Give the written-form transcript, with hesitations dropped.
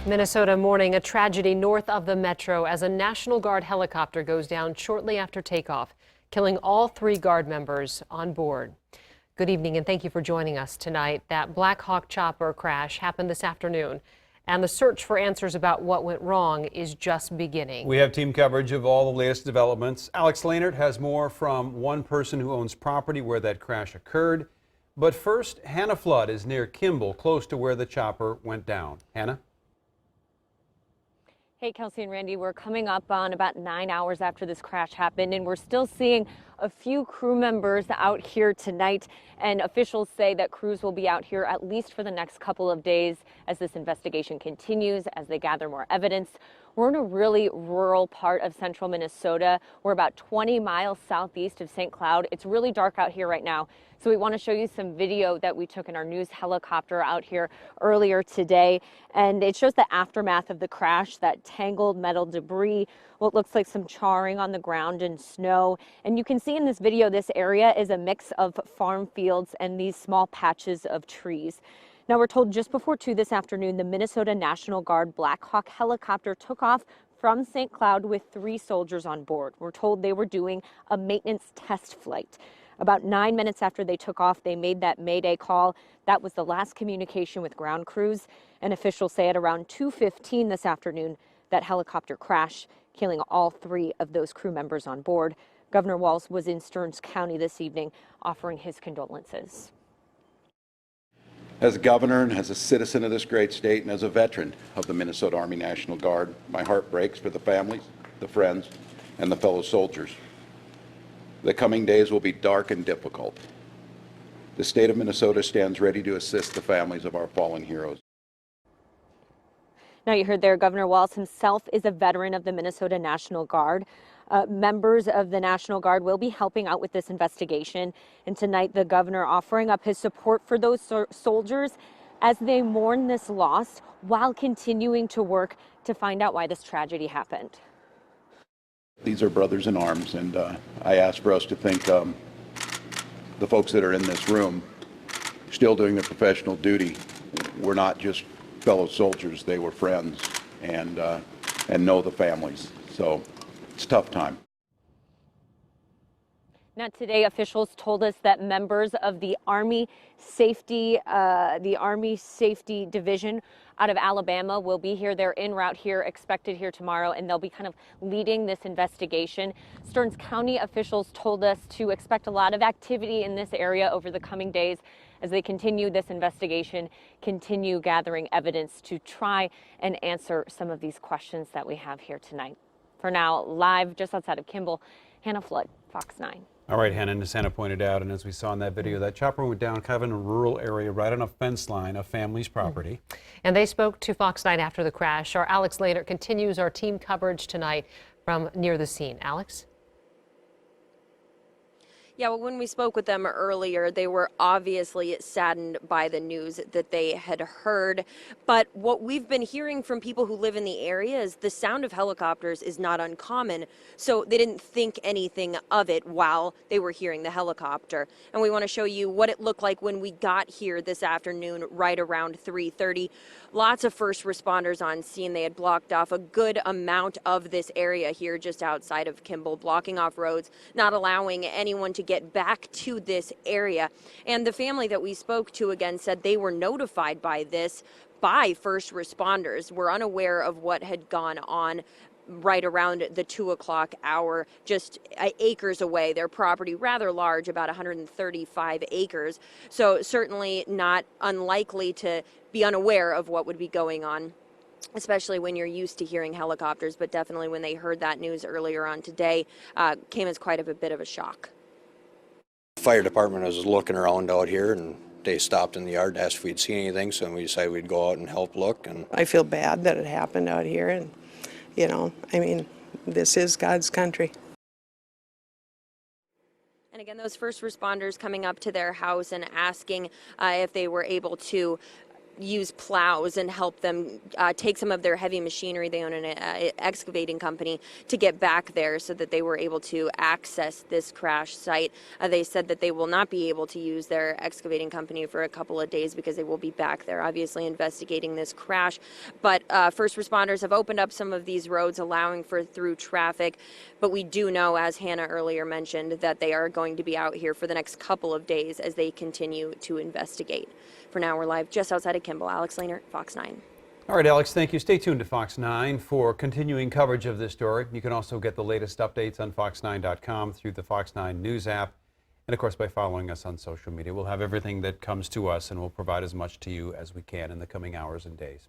Minnesota morning, a tragedy north of the metro as a National Guard helicopter goes down shortly after takeoff, killing all 3 Guard members on board. Good evening and thank you for joining us tonight. That Black Hawk chopper crash happened this afternoon, and the search for answers about what went wrong is just beginning. We have team coverage of all the latest developments. Alex Lehnert has more from one person who owns property where that crash occurred. But first, Hannah Flood is near Kimball, close to where the chopper went down. Hannah? Hey, Kelsey and Randy, we're coming up on about 9 hours after this crash happened, and we're still seeing a few crew members out here tonight. And officials say that crews will be out here at least for the next couple of days as this investigation continues, as they gather more evidence. We're in a really rural part of central Minnesota. We're about 20 miles southeast of St. Cloud. It's really dark out here right now. So we want to show you some video that we took in our news helicopter out here earlier today. And it shows the aftermath of the crash, that tangled metal debris, what looks like some charring on the ground and snow. And you can see in this video, this area is a mix of farm fields and these small patches of trees. Now, we're told just before 2 this afternoon, the Minnesota National Guard Black Hawk helicopter took off from St. Cloud with 3 soldiers on board. We're told they were doing a maintenance test flight. About 9 minutes after they took off, they made that Mayday call. That was the last communication with ground crews. And officials say at around 2:15 this afternoon, that helicopter crashed, killing all 3 of those crew members on board. Governor Walz was in Stearns County this evening offering his condolences. As a governor and as a citizen of this great state and as a veteran of the Minnesota Army National Guard, my heart breaks for the families, the friends, and the fellow soldiers. The coming days will be dark and difficult. The state of Minnesota stands ready to assist the families of our fallen heroes. Now, you heard there, Governor Walz himself is a veteran of the Minnesota National Guard. Members of the National Guard will be helping out with this investigation. And tonight, the governor offering up his support for those soldiers as they mourn this loss while continuing to work to find out why this tragedy happened. These are brothers in arms, and I ask for us to think the folks that are in this room still doing their professional duty were not just fellow soldiers, they were friends and know the families. So it's a tough time. Now, today, officials told us that members of the Army Safety Division out of Alabama will be here. They're en route here, expected here tomorrow, and they'll be kind of leading this investigation. Stearns County officials told us to expect a lot of activity in this area over the coming days as they continue this investigation, continue gathering evidence to try and answer some of these questions that we have here tonight. For now, live just outside of Kimball, Hannah Flood, Fox 9. All right, Hannah, and as Hannah pointed out, and as we saw in that video, that chopper went down kind of in a rural area right on a fence line of family's property. And they spoke to Fox 9 after the crash. Our Alex Lehnert continues our team coverage tonight from near the scene. Alex? Yeah, well, when we spoke with them earlier, they were obviously saddened by the news that they had heard. But what we've been hearing from people who live in the area is the sound of helicopters is not uncommon. So they didn't think anything of it while they were hearing the helicopter. And we want to show you what it looked like when we got here this afternoon, right around 3:30. Lots of first responders on scene. They had blocked off a good amount of this area here just outside of Kimball, blocking off roads, not allowing anyone to get back to this area. And the family that we spoke to again said they were notified by this by first responders. We're unaware of what had gone on right around the 2 o'clock hour, just acres away. Their property rather large, about 135 acres. So certainly not unlikely to be unaware of what would be going on, especially when you're used to hearing helicopters. But definitely when they heard that news earlier on today, came as quite a bit of a shock. The fire department was looking around out here and they stopped in the yard and asked if we'd seen anything, so we decided we'd go out and help look. And I feel bad that it happened out here, and you know, I mean, this is God's country. And again, those first responders coming up to their house and asking if they were able to use plows and help them take some of their heavy machinery. They own an excavating company to get back there so that they were able to access this crash site. They said that they will not be able to use their excavating company for a couple of days because they will be back there, obviously investigating this crash. But first responders have opened up some of these roads, allowing for through traffic. But we do know, as Hannah earlier mentioned, that they are going to be out here for the next couple of days as they continue to investigate. For now, we're live just outside of Kimball. Alex Lehner, Fox 9. All right, Alex, thank you. Stay tuned to Fox 9 for continuing coverage of this story. You can also get the latest updates on fox9.com through the Fox 9 News app, and of course by following us on social media. We'll have everything that comes to us, and we'll provide as much to you as we can in the coming hours and days.